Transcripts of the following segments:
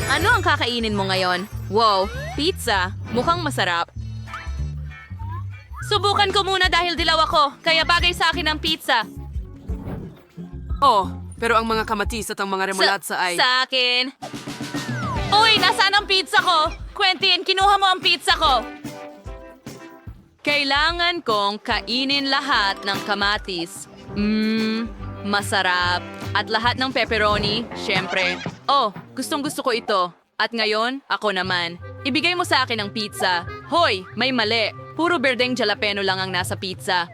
Ano ang kakainin mo ngayon? Wow, pizza. Mukhang masarap. Subukan ko muna dahil dilaw ako, kaya bagay sa akin ang pizza. Oh, pero ang mga kamatis at ang mga remolatsa ay... Sa akin. Uy, nasaan ang pizza ko? Quentin, kinuha mo ang pizza ko. Kailangan kong kainin lahat ng kamatis. Masarap. At lahat ng pepperoni, syempre. Oh, gustong-gusto ko ito. At ngayon, ako naman. Ibigay mo sa akin ang pizza. Hoy, may mali. Puro berdeng jalapeno lang ang nasa pizza.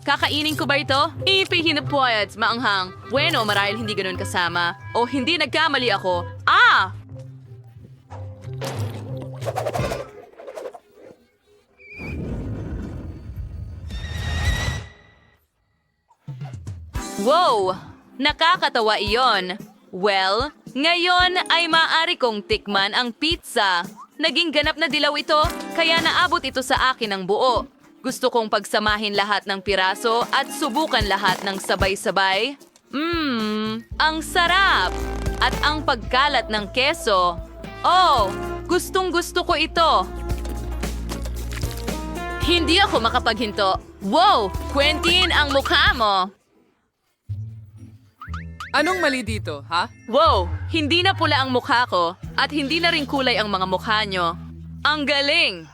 Kakainin ko ba ito? Ipihinapwat, maanghang. Bueno, marahil hindi ganun kasama. O hindi nagkamali ako. Ah! Wow! Nakakatawa iyon. Well, ngayon ay maaari kong tikman ang pizza. Naging ganap na dilaw ito, kaya naabot ito sa akin ng buo. Gusto kong pagsamahin lahat ng piraso at subukan lahat ng sabay-sabay. Ang sarap! At ang pagkalat ng keso. Oh, gustong-gusto ko ito. Hindi ako makapaghinto. Wow! Quentin, ang mukha mo! Anong mali dito, ha? Wow! Hindi na pula ang mukha ko at hindi na rin kulay ang mga mukha nyo. Ang galing!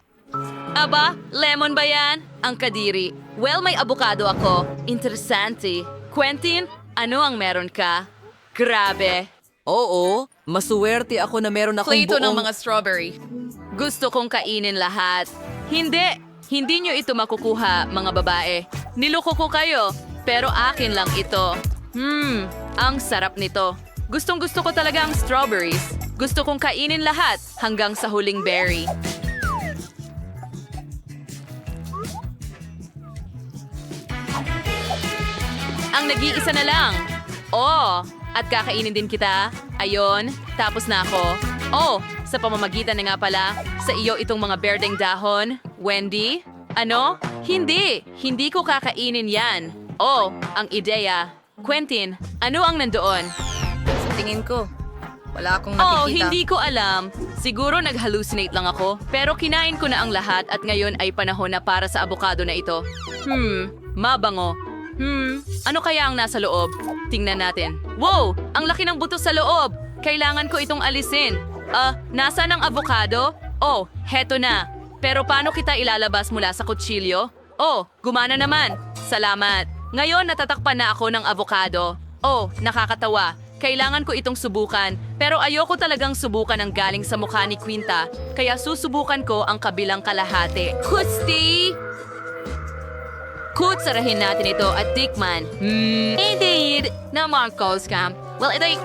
Aba, lemon ba yan? Ang kadiri. Well, may abukado ako. Interesante. Quentin, ano ang meron ka? Grabe. Oo, masuwerte ako na meron akong Plito ng buong... mga strawberry. Gusto kong kainin lahat. Hindi! Hindi nyo ito makukuha, mga babae. Niloko ko kayo, pero akin lang ito. Ang sarap nito. Gustong-gusto ko talaga ang strawberries. Gusto kong kainin lahat hanggang sa huling berry. Ang nag-iisa na lang. Oh, at kakainin din kita. Ayon, tapos na ako. Oh, sa pamamagitan na nga pala, sa iyo itong mga berdeng dahon. Wendy? Ano? Hindi. Hindi ko kakainin yan. Oh, ang ideya. Quentin, ano ang nandoon? Sa tingin ko, wala akong Oh, nakikita. hindi ko alam. Siguro nag-hallucinate lang ako. Pero kinain ko na ang lahat at ngayon ay panahon na para sa abokado na ito. Mabango. Ano kaya ang nasa loob? Tingnan natin. Wow! Ang laki ng buto sa loob! Kailangan ko itong alisin. Nasaan ang abokado? Oh, heto na. Pero paano kita ilalabas mula sa kutsilyo? Oh, gumana naman. Salamat. Ngayon natatakpan na ako ng abokado. Oh, nakakatawa. Kailangan ko itong subukan, pero ayoko talagang subukan ang galing sa mukha ni Quinta, kaya susubukan ko ang kabilang kalahati. Kusti! Kutsarahin natin ito at tikman. Indeed! Na Marcos Camp. Well, ito'y...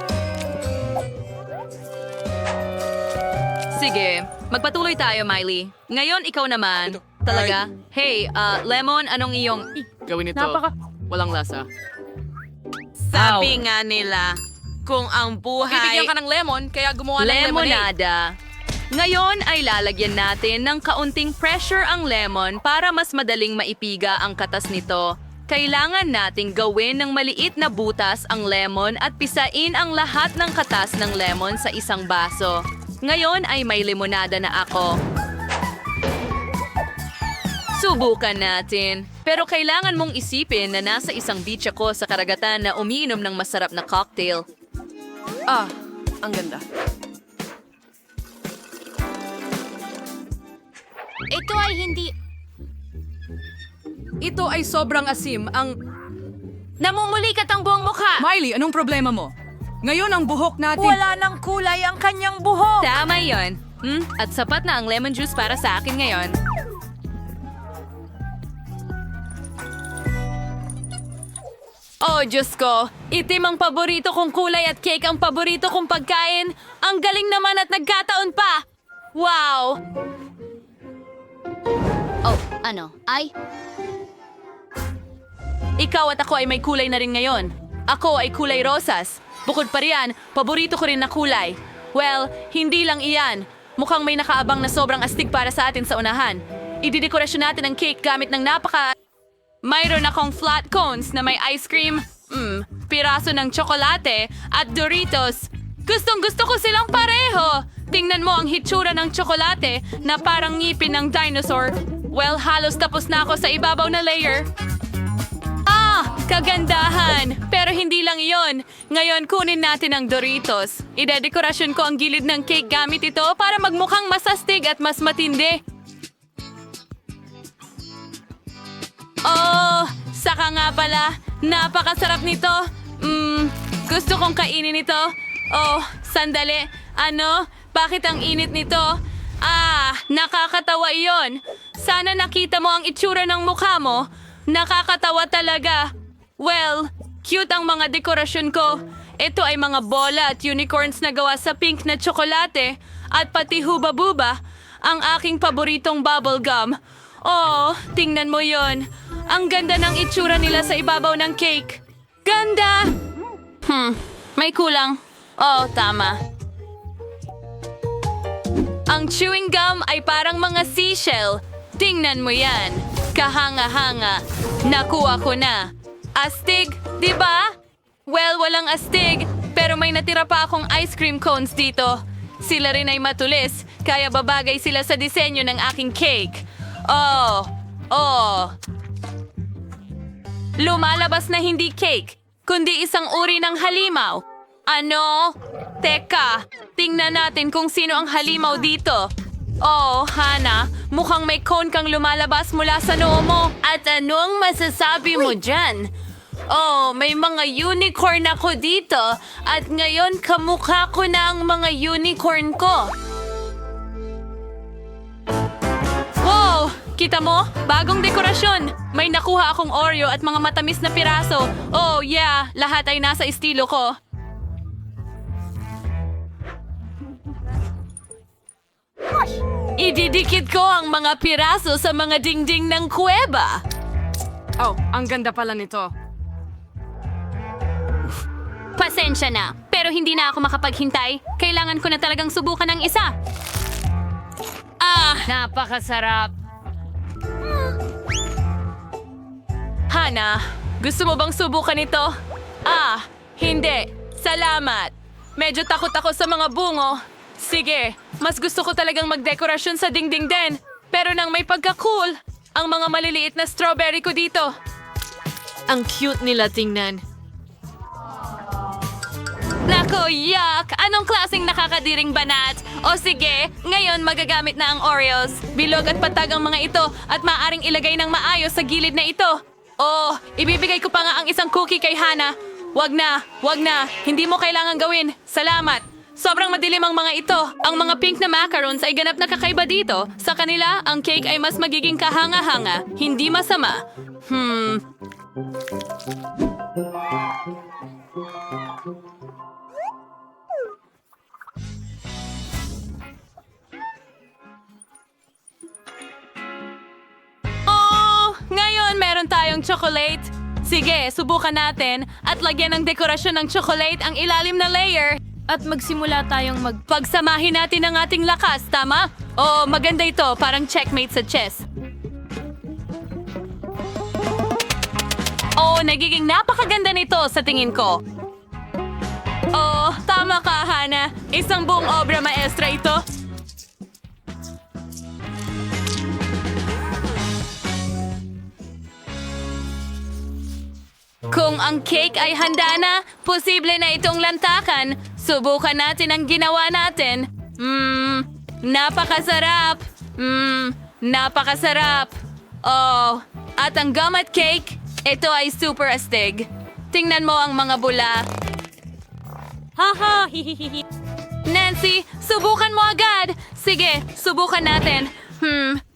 Sige, magpatuloy tayo, Miley. Ngayon, ikaw naman. Talaga? Hey, Lemon, anong iyong... Gawin ito. Walang lasa. Sabi nga nila, kung ang buhay... Bibigyan ka ng lemon, kaya gumawa ng lemonade. Lemonada. Ngayon ay lalagyan natin ng kaunting pressure ang lemon para mas madaling maipiga ang katas nito. Kailangan nating gawin ng maliit na butas ang lemon at pisain ang lahat ng katas ng lemon sa isang baso. Ngayon ay may limonada na ako. Subukan natin. Pero kailangan mong isipin na nasa isang beach ako sa karagatan na umiinom ng masarap na cocktail. Ang ganda. Ito ay hindi... Ito ay sobrang asim. Namumulikat ang buong mukha! Miley, anong problema mo? Ngayon ang buhok natin... Wala ng kulay ang kanyang buhok! Tama yon. At sapat na ang lemon juice para sa akin ngayon. Oh, Diyos ko! Itim ang paborito kong kulay at cake ang paborito kong pagkain. Ang galing naman at nagkataon pa! Wow! Oh, ano? Ay, Ikaw at ako ay may kulay na rin ngayon. Ako ay kulay rosas. Bukod pa riyan, paborito ko rin na kulay. Well, hindi lang iyan. Mukhang may nakaabang na sobrang astig para sa atin sa unahan. Ididekorasyon natin ang cake gamit ng Mayroon akong flat cones na may ice cream, piraso ng tsokolate at Doritos. Gustong-gusto ko silang pareho! pareho! Tingnan mo ang hitsura ng tsokolate na parang ngipin ng dinosaur. Well, halos tapos na ako sa ibabaw na layer. Ah! Kagandahan! Pero hindi lang iyon. Ngayon, kunin natin ang Doritos. Idedekorasyon ko ang gilid ng cake gamit ito para magmukhang mas astig at mas matindi. Oh! Saka nga pala, napakasarap nito. Gusto kong kainin ito. Oh, sandali. Ano? Bakit ang init nito? Ah, nakakatawa iyon. Sana nakita mo ang itsura ng mukha mo. Nakakatawa talaga. Well, cute ang mga dekorasyon ko. Ito ay mga bola at unicorns na gawa sa pink na tsokolate at pati huba-buba, ang aking paboritong bubblegum. Oh, tingnan mo yon. Ang ganda ng itsura nila sa ibabaw ng cake. Ganda! May kulang. Oh, tama. Ang chewing gum ay parang mga seashell. Tingnan mo yan. Kahanga-hanga. Nakuha ko na. Astig, di ba? Well, walang astig, pero may natira pa akong ice cream cones dito. Sila rin ay matulis, kaya babagay sila sa disenyo ng aking cake. Oh. Lumalabas na hindi cake, kundi isang uri ng halimaw. Ano? Teka, tingnan natin kung sino ang halimaw dito. Oh, Hana, mukhang may cone kang lumalabas mula sa noo mo. At anong masasabi mo dyan? Oh, may mga unicorn ako dito at ngayon kamukha ko na ang mga unicorn ko. Wow! Kita mo? Bagong dekorasyon. May nakuha akong Oreo at mga matamis na piraso. Oh, yeah. Lahat ay nasa estilo ko. Ididikit ko ang mga piraso sa mga dingding ng kuweba. Oh, ang ganda pala nito. Pasensya na, pero hindi na ako makapaghintay. Kailangan ko na talagang subukan ng isa. Ah, napakasarap. Hana, gusto mo bang subukan ito? Ah, hindi. Salamat. Medyo takot ako sa mga bungo. Sige, mas gusto ko talagang magdekorasyon sa dingding din. Pero nang may pagka-cool, ang mga maliliit na strawberry ko dito. Ang cute nila tingnan. Nako, yuck! Anong klaseng nakakadiring banat? O sige, ngayon magagamit na ang Oreos. Bilog at patag ang mga ito at maaaring ilagay ng maayos sa gilid na ito. Oh, ibibigay ko pa nga ang isang cookie kay Hana. Wag na. Hindi mo kailangan gawin. Salamat. Sobrang madilim ang mga ito. Ang mga pink na macarons ay ganap na kakaiba dito. Sa kanila, ang cake ay mas magiging kahanga-hanga. Hindi masama. Ngayon, meron tayong chocolate. Sige, subukan natin at lagyan ng dekorasyon ng chocolate ang ilalim na layer. At magsimula tayong pagsamahin natin ang ating lakas, tama? Oo, maganda ito, parang checkmate sa chess. Oo, nagiging napakaganda nito sa tingin ko. Oo, tama ka, Hana. Isang buong obra maestra ito. Kung ang cake ay handa na, posible na itong lantakan. Subukan natin ang ginawa natin. Napakasarap. Napakasarap. Oh, at ang gum at cake, ito ay super astig. Tingnan mo ang mga bula. Haha, hihihihi. Nancy, subukan mo agad. Sige, subukan natin.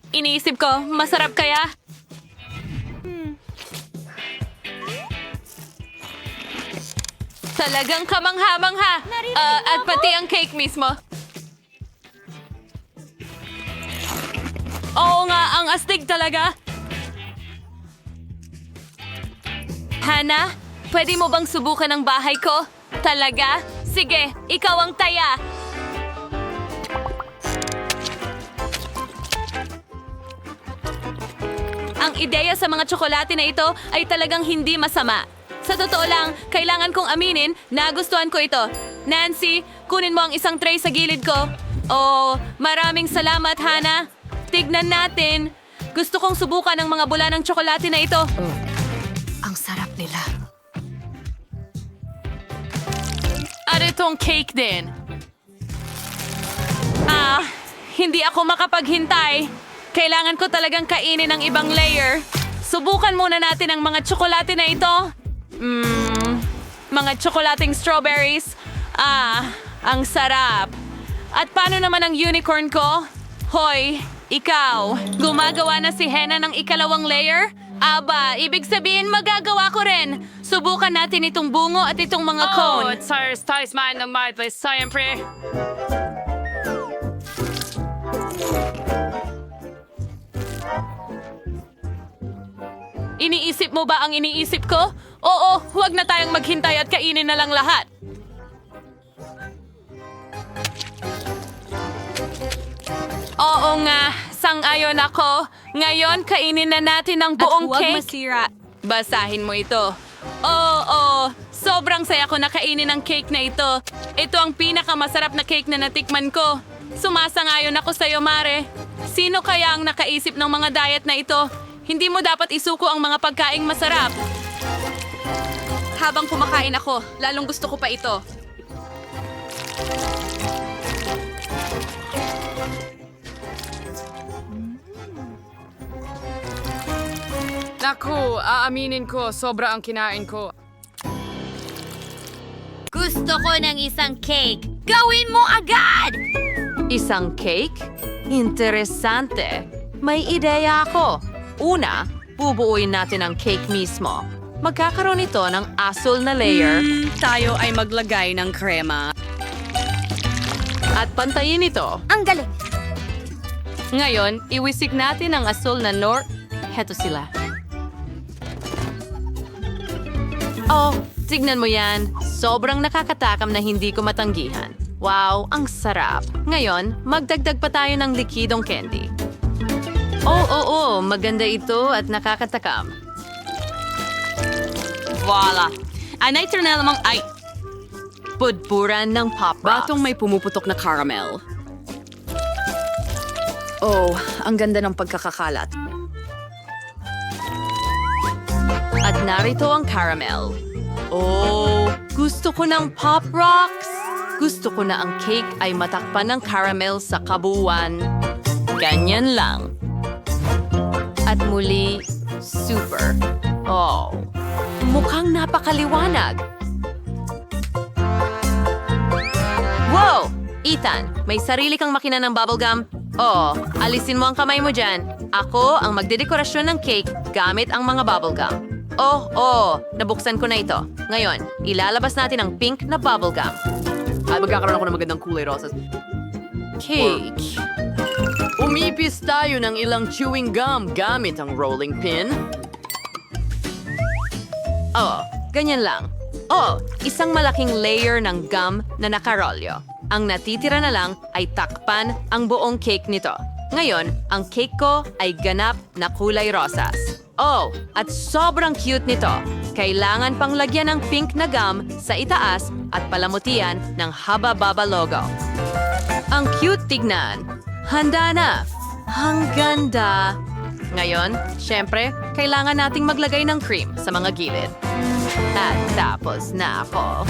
Iniisip ko, masarap kaya? Talagang kamangha-mangha. At pati ang cake mismo. Oo nga, ang astig talaga. Hana, pwede mo bang subukan ang bahay ko? Talaga? Sige, ikaw ang taya. Ang ideya sa mga tsokolate na ito ay talagang hindi masama. Sa totoo lang, kailangan kong aminin na gustuhan ko ito. Nancy, kunin mo ang isang tray sa gilid ko. Oh, maraming salamat, Hana. Tignan natin. Gusto kong subukan ang mga bula ng tsokolate na ito. Ang sarap nila. At itong cake din. Hindi ako makapaghintay. Kailangan ko talagang kainin ang ibang layer. Subukan muna natin ang mga tsokolate na ito. Mga tsokolating strawberries. Ang sarap. At paano naman ang unicorn ko? Hoy, ikaw. Gumagawa na si Hena ng ikalawang layer? Aba, ibig sabihin magagawa ko rin. Subukan natin itong bungo at itong mga cone. tayo man ng my place, siyempre. Iniisip mo ba ang iniisip ko? Oo, huwag na tayong maghintay at kainin na lang lahat. Oo nga, sang-ayon ako. Ngayon, kainin na natin ang buong cake. masira. Basahin mo ito. Oo, sobrang saya ko na kainin ang cake na ito. Ito ang pinakamasarap na cake na natikman ko. Sumasangayon ako sa'yo, Mare. Sino kaya ang nakaisip ng mga diet na ito? Hindi mo dapat isuko ang mga pagkaing masarap. Habang kumakain ako, lalong gusto ko pa ito. Naku, aaminin ko, sobra ang kinain ko. Gusto ko ng isang cake. Gawin mo agad! Isang cake? Interesante. May ideya ako. Una, bubuuin natin ang cake mismo. Magkakaroon ito ng asul na layer. Tayo ay maglagay ng krema. At pantayin ito. Ang galing. Ngayon, iwisik natin ang asul na Heto sila. Oh, tignan mo yan. Sobrang nakakatakam na hindi ko matanggihan. Wow, ang sarap. Ngayon, magdagdag pa tayo ng likidong candy. Oo, maganda ito at nakakatakam. Voila! Anay na lamang ay... Pudpuran ng Pop Rocks. Batong may pumuputok na caramel. Oh, ang ganda ng pagkakakalat. At narito ang caramel. Oh, gusto ko ng Pop Rocks. Gusto ko na ang cake ay matakpan ng caramel sa kabuuan. Ganyan lang. At muli, super. Oh, mukhang napakaliwanag. Wow! Ethan, may sarili kang makina ng bubblegum? Oo, alisin mo ang kamay mo dyan. Ako ang magdedekorasyon ng cake gamit ang mga bubblegum. Nabuksan ko na ito. Ngayon, ilalabas natin ang pink na bubblegum. Ay, magkakaroon ako ng magandang kulay rosas. Cake. Umipis tayo ng ilang chewing gum gamit ang rolling pin. Ganyan lang. Isang malaking layer ng gum na nakarolyo. Ang natitira na lang ay takpan ang buong cake nito. Ngayon, ang cake ko ay ganap na kulay rosas. At sobrang cute nito. Kailangan pang lagyan ng pink na gum sa itaas at palamutian ng Hubba Bubba logo. Ang cute tignan. Handa na. Ang ganda. Ngayon, syempre, kailangan nating maglagay ng cream sa mga gilid. At tapos na ako.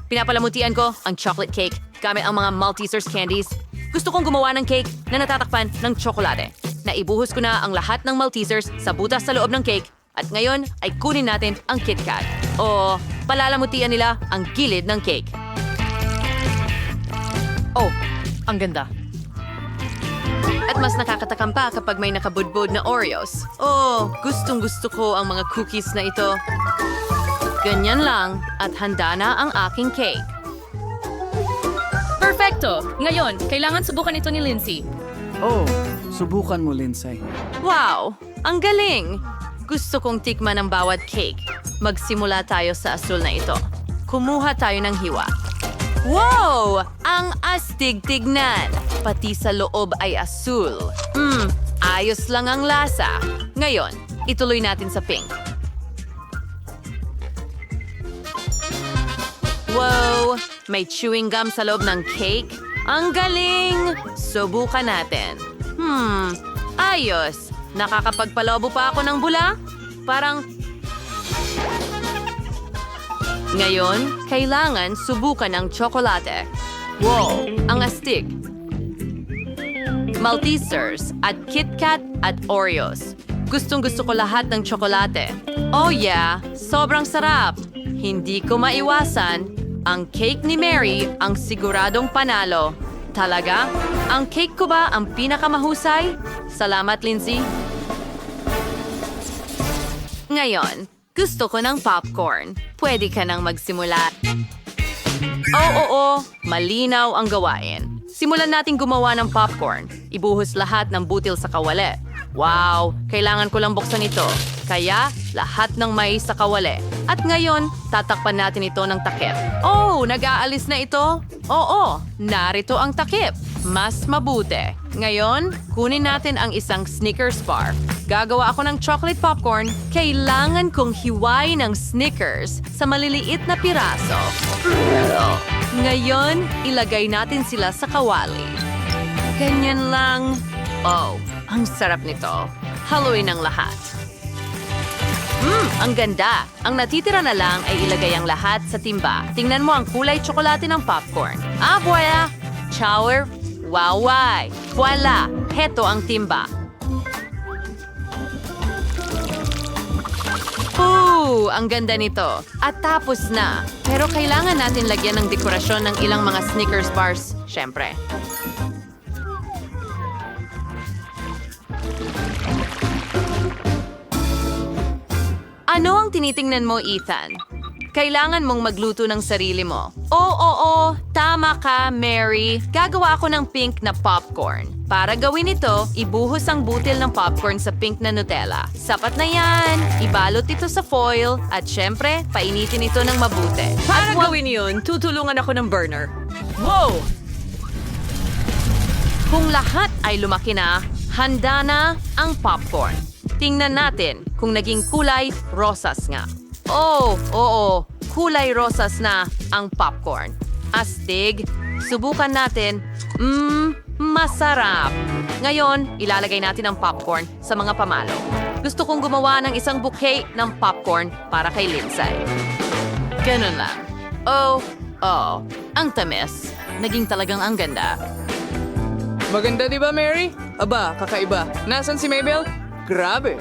Pinapalamutian ko ang chocolate cake gamit ang mga Maltesers candies. Gusto kong gumawa ng cake na natatakpan ng tsokolate. Naibuhos ko na ang lahat ng Maltesers sa butas sa loob ng cake at ngayon ay kunin natin ang KitKat. Palalamutian nila ang gilid ng cake. Ang ganda. At mas nakakatakam pa kapag may nakabudbud na Oreos. Gustong-gusto ko ang mga cookies na ito. Ganyan lang at handa na ang aking cake. Perfecto! Ngayon, kailangan subukan ito ni Lindsay. Subukan mo, Lindsay. Wow! Ang galing! Gusto kong tikman ang bawat cake. Magsimula tayo sa asul na ito. Kumuha tayo ng hiwa. Wow! Ang astig tignan! Pati sa loob ay asul. Ayos lang ang lasa. Ngayon, ituloy natin sa pink. Wow! may chewing gum sa loob ng cake? Ang galing! Subukan natin. Ayos. Nakakapagpalobo pa ako ng bula? Parang... Ngayon, kailangan subukan ang tsokolate. Wow, ang astig. Maltesers at KitKat at Oreos. Gustong-gusto ko lahat ng tsokolate. Oh yeah, sobrang sarap. Hindi ko maiwasan. Ang cake ni Mary ang siguradong panalo. Talaga? Ang cake ko ba ang pinakamahusay? Salamat, Lindsay. Ngayon, gusto ko ng popcorn. Pwede ka nang magsimula. Oo, malinaw ang gawain. Simulan natin gumawa ng popcorn. Ibuhos lahat ng butil sa kawali. Wow, kailangan ko lang buksan ito. Kaya, lahat ng mais sa kawali. At ngayon, tatakpan natin ito ng takip. Oh, nag-aalis na ito? Oo, narito ang takip. Mas mabuti. Ngayon, kunin natin ang isang Snickers bar. Gagawa ako ng chocolate popcorn. Kailangan kong hiwain ng Snickers sa maliliit na piraso. Ngayon, ilagay natin sila sa kawali. Ganyan lang. Oh, ang sarap nito. Haluin ang lahat. Ang ganda. Ang natitira na lang ay ilagay ang lahat sa timba. Tingnan mo ang kulay tsokolate ng popcorn. Ah, voila! Chower! Waway! Voila! Heto ang timba. Ooh, ang ganda nito. At tapos na. Pero kailangan natin lagyan ng dekorasyon ng ilang mga Snickers bars, syempre. Ano ang tinitingnan mo, Ethan? Kailangan mong magluto ng sarili mo. Oo, tama ka, Mary. Gagawa ako ng pink na popcorn. Para gawin ito, ibuhos ang butil ng popcorn sa pink na Nutella. Sapat na yan. Ibalot ito sa foil at syempre, painitin ito ng mabuti. Para gawin yun, tutulungan ako ng burner. Wow! Kung lahat ay lumaki na, handa na ang popcorn. Tingnan natin kung naging kulay rosas nga. Oh, oo, kulay rosas na ang popcorn. Astig, subukan natin. Masarap. Ngayon, ilalagay natin ang popcorn sa mga pamalo. Gusto kong gumawa ng isang bouquet ng popcorn para kay Lindsay. Ganun lang. Oh, ang tamis. Naging talagang ang ganda. Maganda di ba, Mary? Aba, kakaiba. Nasaan si Mabel? Grabe.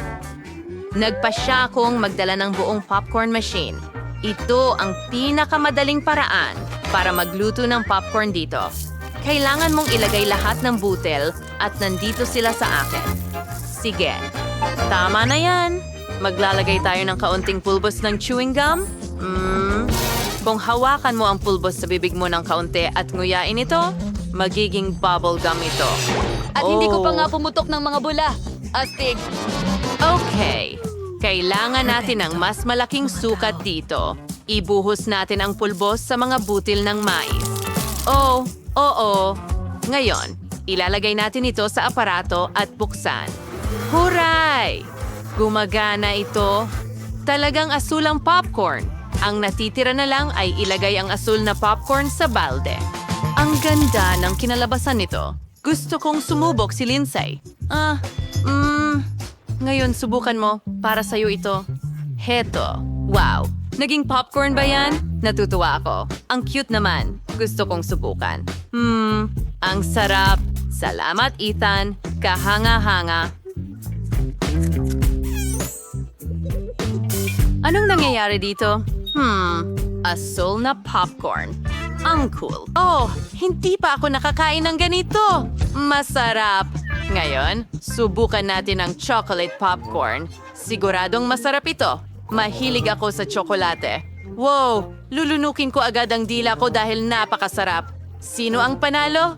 Nagpasya akong magdala ng buong popcorn machine. Ito ang pinakamadaling paraan para magluto ng popcorn dito. Kailangan mong ilagay lahat ng butil at nandito sila sa akin. Sige, tama na yan. Maglalagay tayo ng kaunting pulbos ng chewing gum. Kung hawakan mo ang pulbos sa bibig mo ng kaunti at nguyain ito, magiging bubble gum ito. At hindi ko pa nga pumutok ng mga bula. Astig. Okay. Kailangan natin ng mas malaking sukat dito. Ibuhos natin ang pulbos sa mga butil ng mais. Oo. Ngayon, ilalagay natin ito sa aparato at buksan. Huray! Gumagana ito. Talagang asul ang popcorn. Ang natitira na lang ay ilagay ang asul na popcorn sa balde. Ang ganda ng kinalabasan nito. Gusto kong sumubok si Lindsay. Ngayon, subukan mo. Para sa'yo ito. Heto. Wow. Naging popcorn ba yan? Natutuwa ako. Ang cute naman. Gusto kong subukan. Ang sarap. Salamat, Ethan. Kahanga-hanga. Anong nangyayari dito? Asul na popcorn. Ang cool. Oh, hindi pa ako nakakain ng ganito. Masarap. Ngayon, subukan natin ang chocolate popcorn. Siguradong masarap ito. Mahilig ako sa tsokolate. Wow, lulunukin ko agad ang dila ko dahil napakasarap. Sino ang panalo?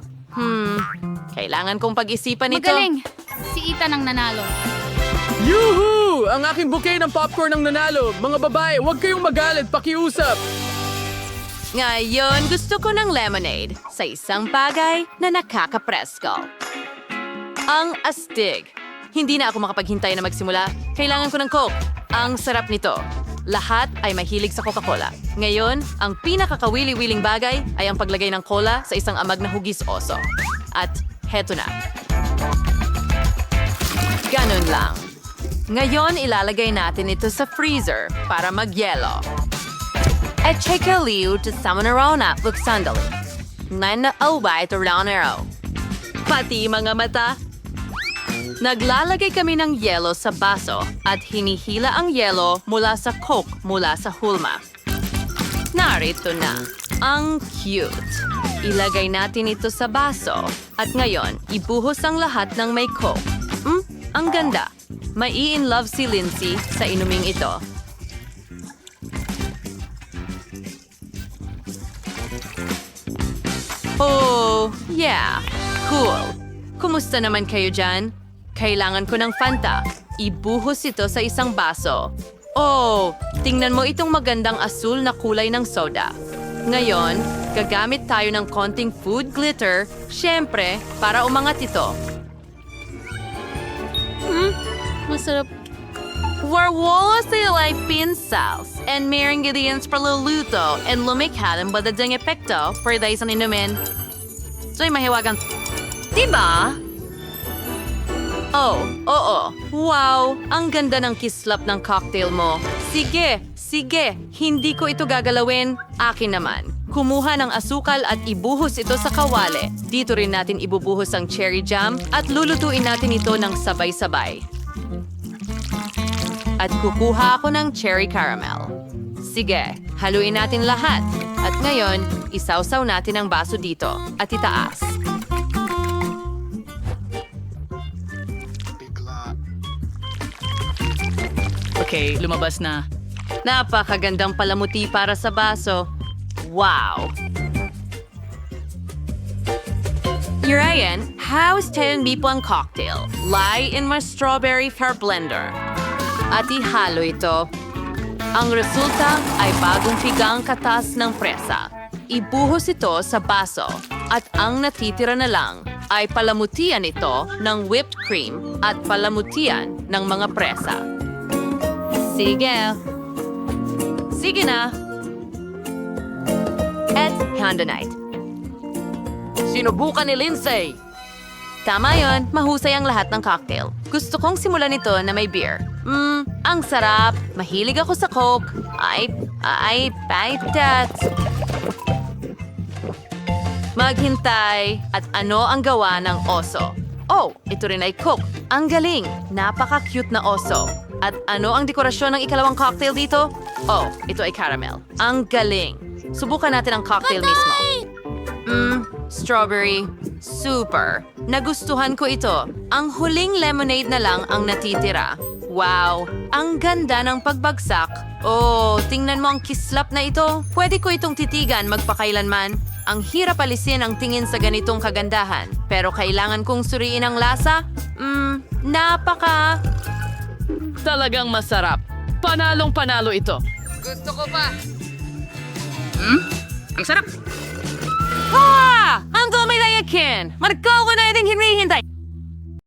Kailangan kong pag-isipan ito. Magaling! Si Ethan ang nanalo. Yuhu! Ang aking bouquet ng popcorn ang nanalo. Mga babae, huwag kayong magalit. Pakiusap. Ngayon, gusto ko ng lemonade sa isang bagay na nakakapresko. Ang astig. Hindi na ako makapaghintay na magsimula. Kailangan ko ng Coke. Ang sarap nito. Lahat ay mahilig sa Coca-Cola. Ngayon, ang pinakakawili-wiling bagay ay ang paglagay ng cola sa isang amag na hugis oso. At heto na. Ganun lang. Ngayon, ilalagay natin ito sa freezer para magyelo. At check liu to summon around at look sandali. Nan albay to round arrow. Pati mga mata. Naglalagay kami ng yelo sa baso at hinihila ang yelo mula sa Coke mula sa hulma. Narito na. Ang cute. Ilagay natin ito sa baso at ngayon, ibuhos ang lahat ng may Coke. Ang ganda. Mai-in-love si Lindsay sa inuming ito. Oh, yeah. Cool. Kumusta naman kayo dyan? Kailangan ko ng Fanta. Ibuhos ito sa isang baso. Oh, tingnan mo itong magandang asul na kulay ng soda. Ngayon, gagamit tayo ng konting food glitter, syempre, para umangat ito. Masarap. Warwala sila ay pinsals and may ingredients para luluto and lumikha ng badadang epekto for days ang inumin. So'y mahiwagan. Diba? Oh, oo. Wow, ang ganda ng kislap ng cocktail mo. Sige, hindi ko ito gagalawin. Akin naman. Kumuha ng asukal at ibuhos ito sa kawali. Dito rin natin ibubuhos ang cherry jam at lulutuin natin ito ng sabay-sabay. At kukuha ako ng cherry caramel. Sige, haluin natin lahat. At ngayon, isawsaw natin ang baso dito at itaas. Okay, lumabas na. Napakagandang palamuti para sa baso. Wow! Urian, how's 10 ang cocktail? Lie in my strawberry fair blender. At ihalo ito. Ang resulta ay bagong pigang katas ng presa. Ibuhos ito sa baso at ang natitira na lang ay palamutian ito ng whipped cream at palamutian ng mga presa. Sige na. At Condonite. Sinubukan ni Lindsay. Tama yon, mahusay ang lahat ng cocktail. Gusto kong simulan ito na may beer. Ang sarap. Mahilig ako sa Coke. Maghintay. At ano ang gawa ng oso? Oh, ito rin ay Coke. Ang galing. Napaka-cute na oso. At ano ang dekorasyon ng ikalawang cocktail dito? Oh, ito ay caramel. Ang galing. Subukan natin ang cocktail mismo. Strawberry. Super. Nagustuhan ko ito. Ang huling lemonade na lang ang natitira. Wow, ang ganda ng pagbagsak. Oh, tingnan mo ang kislap na ito. Pwede ko itong titigan magpakailanman. Ang hirap alisin ang tingin sa ganitong kagandahan. Pero kailangan kong suriin ang lasa. Napaka... Talagang masarap. Panalong-panalo ito. Gusto ko pa. Ang sarap. Ha! Ang dumi na yakin! Marko ko na itong hinihintay.